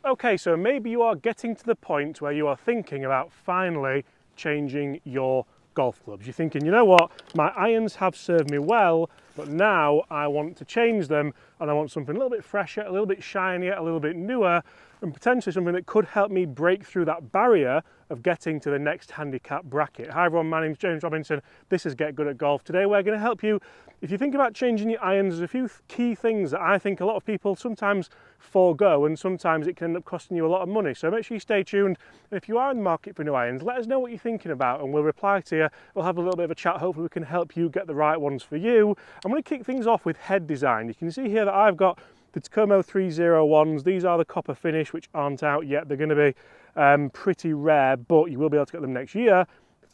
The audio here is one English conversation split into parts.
Okay, so maybe you are getting to the point where you are thinking about finally changing your golf clubs. You're thinking, you know what, my irons have served me well, but now I want to change them and I want something a little bit fresher, a little bit shinier, a little bit newer, and potentially something that could help me break through that barrier of getting to the next handicap bracket. Hi everyone, my name's James Robinson. This is Get Good at Golf. Today we're going to help you. If you think about changing your irons, there's a few key things that I think a lot of people sometimes forego, and sometimes it can end up costing you a lot of money. So make sure you stay tuned. And if you are in the market for new irons, let us know what you're thinking about and we'll reply to you. We'll have a little bit of a chat. Hopefully we can help you get the right ones for you. I'm going to kick things off with head design. You can see here that I've got the Takomo 301s. These are the copper finish, which aren't out yet. They're going to be pretty rare, but you will be able to get them next year.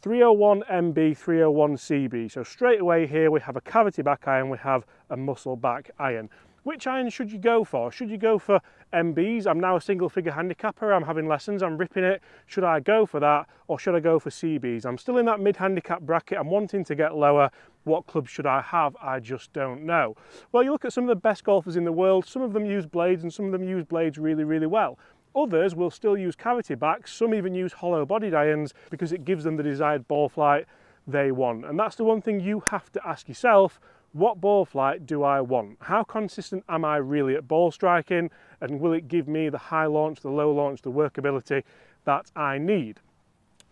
301 MB, 301 CB. So straight away here we have a cavity back iron, we have a muscle back iron. Which iron should you go for? Should you go for MBs? I'm now a single figure handicapper, I'm having lessons, I'm ripping it. Should I go for that, or should I go for CBs? I'm still in that mid handicap bracket, I'm wanting to get lower. What club should I have? I just don't know. Well, you look at some of the best golfers in the world, some of them use blades and some of them use blades really, really well. Others will still use cavity backs, some even use hollow bodied irons because it gives them the desired ball flight they want. And that's the one thing you have to ask yourself, what ball flight do I want? How consistent am I really at ball striking? And will it give me the high launch, the low launch, the workability that I need?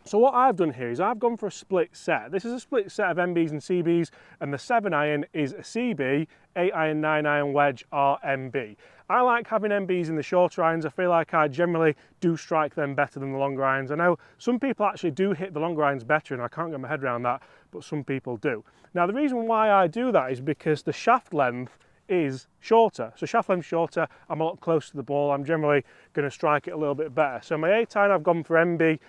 So what I've done here is I've gone for a split set. This is a split set of MBs and CBs, and the 7 iron is a CB, 8 iron, 9 iron wedge are MB. I like having MBs in the shorter irons. I feel like I generally do strike them better than the longer irons. I know some people actually do hit the longer irons better, and I can't get my head around that, but some people do. Now the reason why I do that is because the shaft length is shorter. So shaft length shorter, I'm a lot closer to the ball, I'm generally going to strike it a little bit better. So my 8 iron I've gone for MB,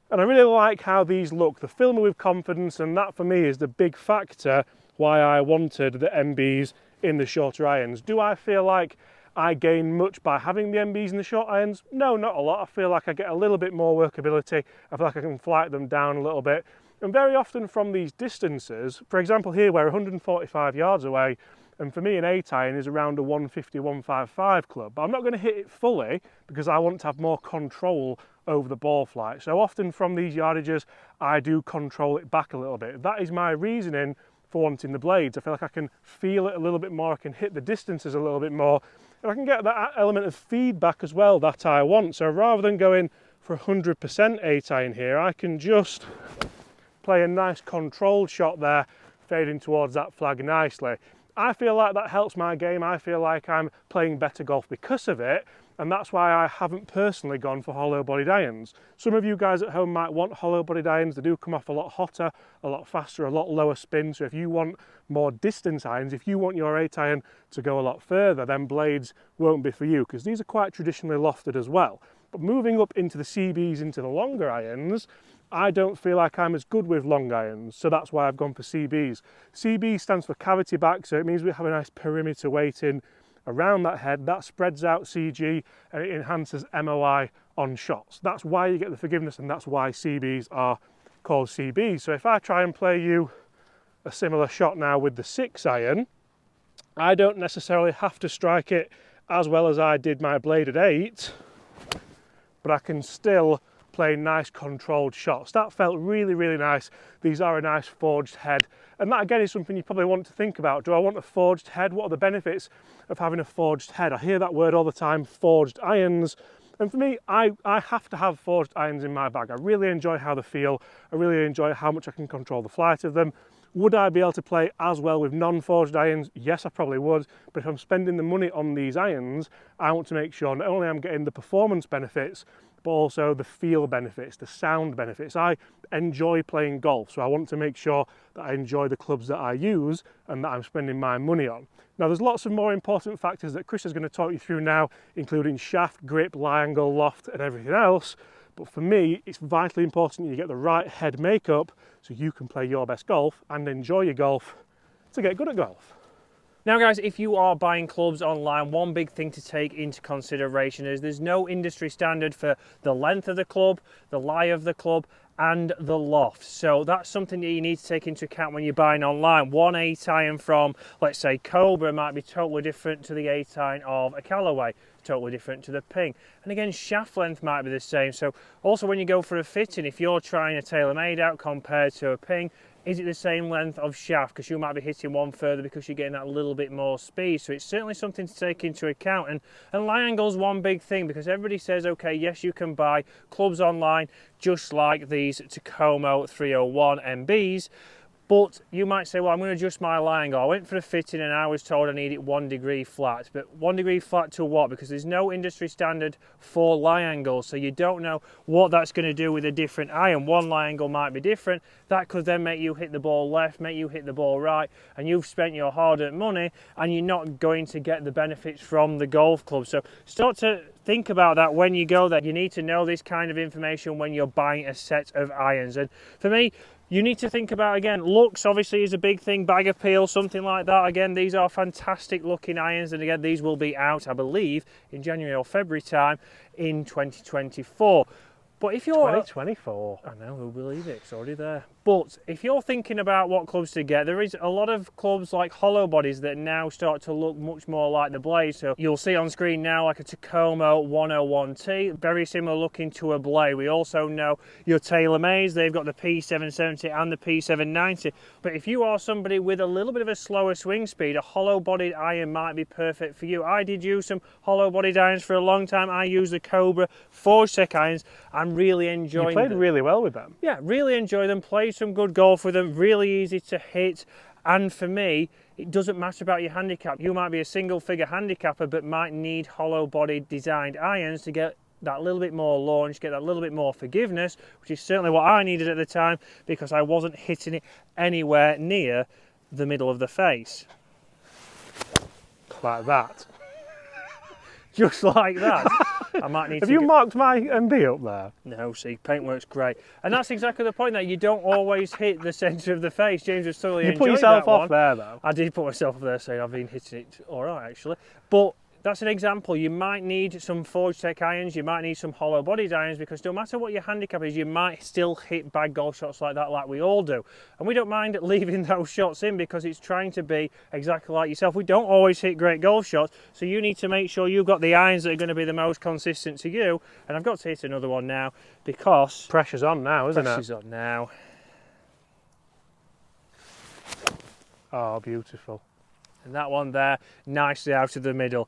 and I really like how these look. They fill me with confidence, and that for me is the big factor why I wanted the MBs in the shorter irons. Do I feel like I gain much by having the MBs in the short irons? No, not a lot. I feel like I get a little bit more workability. I feel like I can flight them down a little bit. And very often from these distances, for example here we're 145 yards away, and for me an 8 iron is around a 150, 155 club. But I'm not going to hit it fully because I want to have more control over the ball flight. So often from these yardages, I do control it back a little bit. That is my reasoning for wanting the blades. I feel like I can feel it a little bit more, I can hit the distances a little bit more, and I can get that element of feedback as well that I want. So rather than going for 100% 8 iron here, I can just play a nice controlled shot there, fading towards that flag nicely. I feel like that helps my game. I feel like I'm playing better golf because of it, and that's why I haven't personally gone for hollow bodied irons. Some of you guys at home might want hollow bodied irons. They do come off a lot hotter, a lot faster, a lot lower spin. So if you want more distance irons, if you want your 8 iron to go a lot further, then blades won't be for you, because these are quite traditionally lofted as well. But moving up into the CBs, into the longer irons, I don't feel like I'm as good with long irons, so that's why I've gone for CBs. CB stands for cavity back, so it means we have a nice perimeter weighting around that head. That spreads out CG and it enhances MOI on shots. That's why you get the forgiveness, and that's why CBs are called CBs. So if I try and play you a similar shot now with the 6 iron, I don't necessarily have to strike it as well as I did my blade at 8, but I can still play nice controlled shots. That felt really, really nice. These are a nice forged head, and that again is something you probably want to think about. Do I want a forged head? What are the benefits of having a forged head? I hear that word all the time, forged irons, and for me, I have to have forged irons in my bag. I really enjoy how they feel. I really enjoy how much I can control the flight of them. Would I be able to play as well with non-forged irons? Yes, I probably would, but if I'm spending the money on these irons, I want to make sure not only I'm getting the performance benefits, but also the feel benefits, the sound benefits. I enjoy playing golf, so I want to make sure that I enjoy the clubs that I use and that I'm spending my money on. Now there's lots of more important factors that Chris is going to talk you through now, including shaft, grip, lie angle, loft and everything else. But for me, it's vitally important you get the right head makeup so you can play your best golf and enjoy your golf to get good at golf. Now guys, if you are buying clubs online, one big thing to take into consideration is there's no industry standard for the length of the club, the lie of the club, and the loft. So that's something that you need to take into account when you're buying online. One 8-iron from, let's say, Cobra might be totally different to the 8-iron of a Callaway, totally different to the Ping. And again, shaft length might be the same. So also when you go for a fitting, if you're trying a TaylorMade out compared to a Ping, is it the same length of shaft? Because you might be hitting one further because you're getting that little bit more speed. So it's certainly something to take into account. And lie angle's one big thing, because everybody says, okay, yes, you can buy clubs online just like these Takomo 301 MBs. But you might say, well, I'm going to adjust my lie angle. I went for a fitting and I was told I need it 1 degree flat. But 1 degree flat to what? Because there's no industry standard for lie angles. So you don't know what that's going to do with a different iron. One lie angle might be different. That could then make you hit the ball left, make you hit the ball right. And you've spent your hard-earned money and you're not going to get the benefits from the golf club. So start to think about that when you go there. You need to know this kind of information when you're buying a set of irons. And for me, you need to think about, again, looks obviously is a big thing, bag appeal, something like that. Again, these are fantastic looking irons, and again, these will be out, I believe, in January or February time in 2024. But if you're 2024, I know, who'll believe it, it's already there. But if you're thinking about what clubs to get, there is a lot of clubs like hollow bodies that now start to look much more like the Blade. So you'll see on screen now like a Takomo 101T, very similar looking to a Blade. We also know your TaylorMades, they've got the P770 and the P790. But if you are somebody with a little bit of a slower swing speed, a hollow bodied iron might be perfect for you. I did use some hollow bodied irons for a long time. I used the Cobra Forge Tech irons. I'm really enjoying them. You played really well with them. Yeah, really enjoy them, played some good golf with them, really easy to hit. And for me, it doesn't matter about your handicap. You might be a single figure handicapper but might need hollow bodied designed irons to get that little bit more launch, get that little bit more forgiveness, which is certainly what I needed at the time because I wasn't hitting it anywhere near the middle of the face. Like that. Just like that. I might need Have to you marked my MB up there? No, see, paintwork's great. And that's exactly the point, that you don't always hit the centre of the face. James was thoroughly enjoying that one. You put yourself off there, though. I did put myself up there saying I've been hitting it all right, actually. But that's an example. You might need some Forge Tech irons, you might need some hollow bodied irons, because no matter what your handicap is, you might still hit bad golf shots like that, like we all do. And we don't mind leaving those shots in because it's trying to be exactly like yourself. We don't always hit great golf shots, so you need to make sure you've got the irons that are going to be the most consistent to you. And I've got to hit another one now because pressure's on now, isn't it? Pressure's on now. Oh, beautiful. And that one there, nicely out of the middle.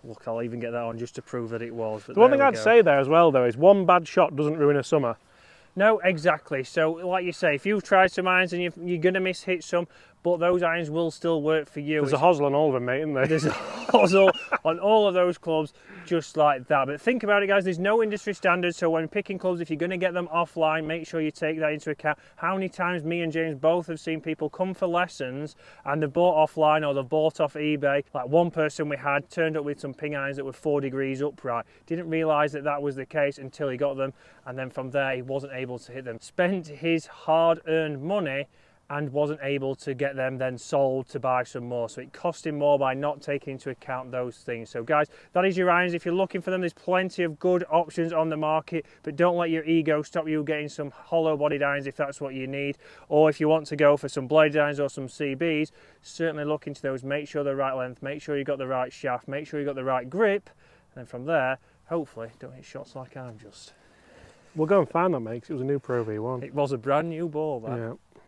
Look, I'll even get that on just to prove that it was. But the one thing I'd say there as well, though, is one bad shot doesn't ruin a summer. No, exactly. So, like you say, if you've tried some irons and you're going to miss-hit some, but those irons will still work for you. There's a hosel on all of them, mate, isn't there? There's a hosel on all of those clubs, just like that. But think about it, guys, there's no industry standard, so when picking clubs, if you're going to get them offline, make sure you take that into account. How many times me and James both have seen people come for lessons and they've bought offline or they've bought off eBay. Like one person we had turned up with some Ping irons that were 4 degrees upright. Didn't realise that that was the case until he got them, and then from there he wasn't able to hit them. Spent his hard-earned money and wasn't able to get them then sold to buy some more. So it cost him more by not taking into account those things. So guys, that is your irons. If you're looking for them, there's plenty of good options on the market, but don't let your ego stop you getting some hollow bodied irons if that's what you need. Or if you want to go for some blade irons or some CBs, certainly look into those. Make sure they're right length, make sure you've got the right shaft, make sure you've got the right grip, and then from there, hopefully, don't hit shots like I'm just. We'll go and find that, mate, 'cause it was a new Pro V1. It was a brand new ball, that. Yeah.